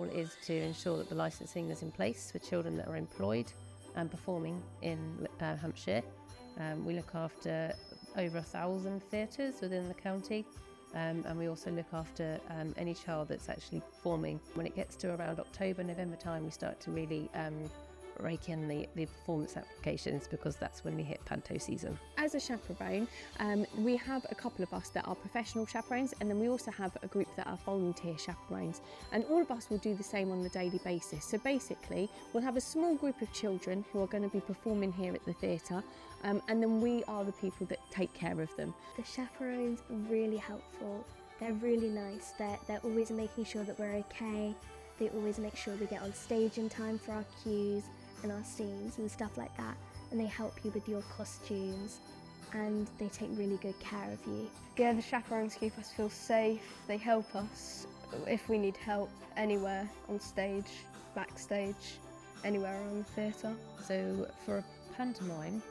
role is to ensure that the licensing is in place for children that are employed and performing in Hampshire. We look after over 1,000 theatres within the county, and we also look after any child that's actually performing. When it gets to around October, November time, we start to really rake in the performance applications, because that's when we hit panto season. As a chaperone, we have a couple of us that are professional chaperones, and then we also have a group that are volunteer chaperones, and all of us will do the same on a daily basis. So basically we'll have a small group of children who are going to be performing here at the theatre, and then we are the people that take care of them. The chaperones are really helpful. They're really nice. They're always making sure that we're okay. They always make sure we get on stage in time for our cues and our scenes and stuff like that, and they help you with your costumes, and they take really good care of you. Yeah, the chaperones keep us feel safe. They help us if we need help anywhere on stage, backstage, anywhere around the theatre. So for a pantomime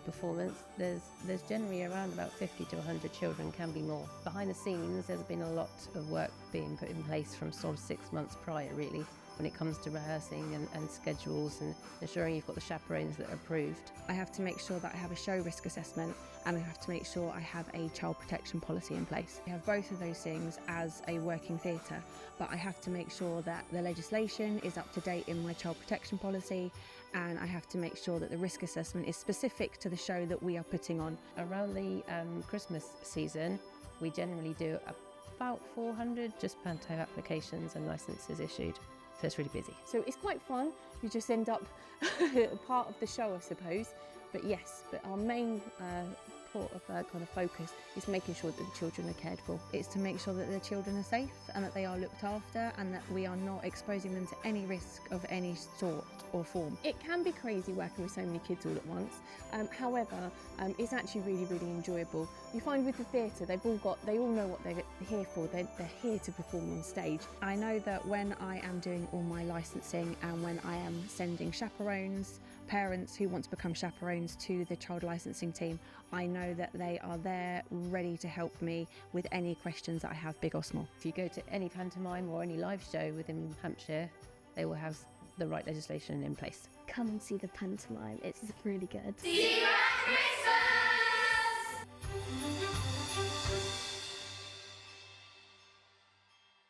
performance, there's generally around about 50 to 100 children, can be more. Behind the scenes, there's been a lot of work being put in place from sort of 6 months prior, really, when it comes to rehearsing and schedules and ensuring you've got the chaperones that are approved. I have to make sure that I have a show risk assessment, and I have to make sure I have a child protection policy in place. I have both of those things as a working theatre, but I have to make sure that the legislation is up to date in my child protection policy, and I have to make sure that the risk assessment is specific to the show that we are putting on. Around the Christmas season, we generally do about 400 just panto applications and licences issued. So it's really busy. So it's quite fun. You just end up part of the show, I suppose. But yes, our main port of kind of focus is making sure that the children are cared for. It's to make sure that the children are safe and that they are looked after, and that we are not exposing them to any risk of any sort or form. It can be crazy working with so many kids all at once. However, it's actually really, really enjoyable. You find with the theatre, they all know what they're here for. They're here to perform on stage. I know that when I am doing all my licensing and when I am sending chaperones, parents who want to become chaperones to the child licensing team, I know that they are there ready to help me with any questions that I have, big or small. If you go to any pantomime or any live show within Hampshire, they will have the right legislation in place. Come and see the pantomime, it's really good. See you